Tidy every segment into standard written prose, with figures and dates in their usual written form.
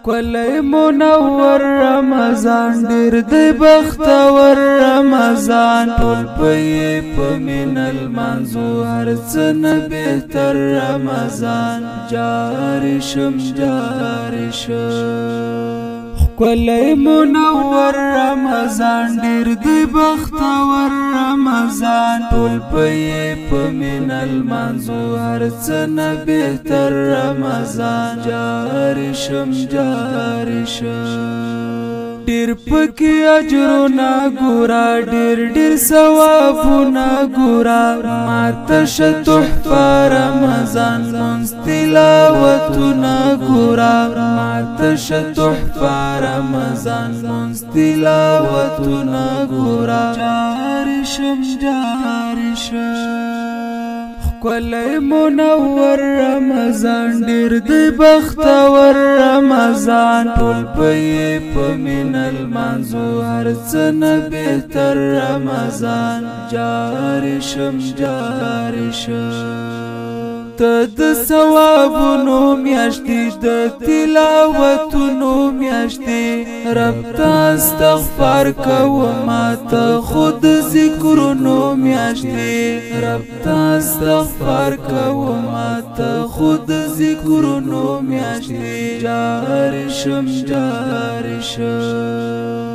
کلی منور رمضان ډیر دی بختور رمضان ټول پې په مینه لمانځو هر څه نه بهتر رمضان جاري شم جاري شم کلی منور رمضان ډیر دی بختور رمضان ټول پې په مینه لمانځو هر څه نه بهتر رمضان جاري شم جاري شم ډیر پکې اجرونه ګورا ډیر ثوابونه ګورا ماته شه تحفه رمضان مونځ تلاوتونه ګورا ماته شه تحفه رمضان مونځ تلاوتونه ګورا جاري شم جاري شم کلی منور رمضان ډیر دی بختور رمضان ټول پې په مینه لمانځو هر څه نه بهتر رمضان جاري شم جاري شم ته د ثوابونو میاشتې د تلاوتونو میاشتې رب ته استغفار کوم ته خود ذکرونو میاشتې رب ته استغفار کوم ته خود ذکرونو میاشتې جاري شم جاري شم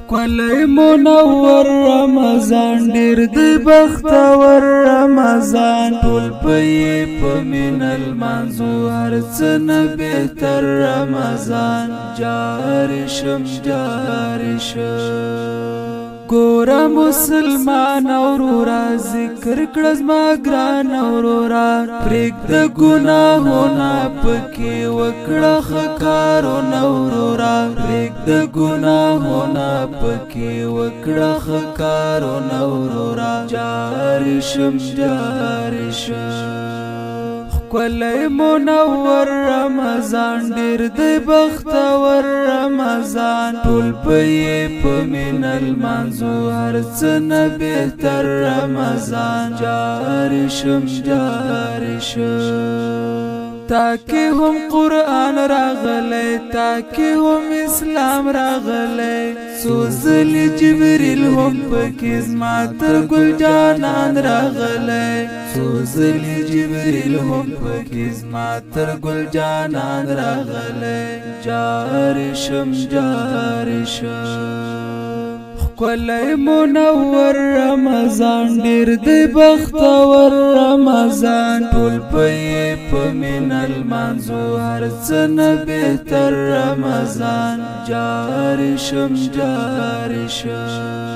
کلی منور رمضان ډیر دی بختور رمضان ټول پې په مینه لمانځو هر څه نه بهتر رمضان جاري شم جاري شم ګوره مسلمان اورورا ذکر کړه زما ګران اورورا پرېږده ګناهونه پکې وکړه ښه کارونه اورورا پرېږده ګناهونه پکې وکړه ښه کارونه اورورا جاري شم جاري شم کلی منور رمضان ډیر دی بختور رمضان ټول پې په مینه لمانځو هر څه نه بهتر رمضان جاري شم جاري شم تاکي هم قرآن راغلی تاکي هم اسلام راغلی سوزلی جبریل هم پکې زما تر ګل جانان راغلی سوزلی جبریل هم پکې زما تر ګل جانان راغلی جاري شم جاري شم کلی منور رمضان ډیر دی بختور رمضان ټول پې په مینه لمانځو هر څه نه بهتر رمضان جاري شم جاري شم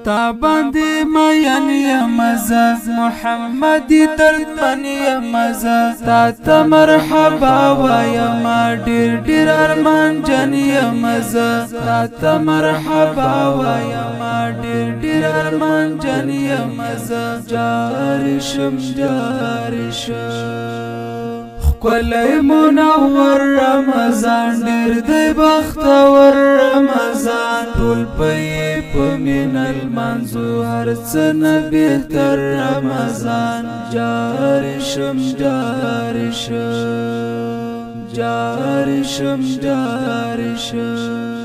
تا باندې مین یم زه محمد دردمن یم زه تا ته مرحبا وایم ډیر ارمان جن یم زه تا ته مرحبا وایم ډیر ارمان جن یم زه جاري شم جاري شم کلی منور رمضان ډیر دی بختور رمضان ټول پې په مینه لمانځو هر څه نه بهتر رمضان جاري شم جاري شم جاري شم جاري شم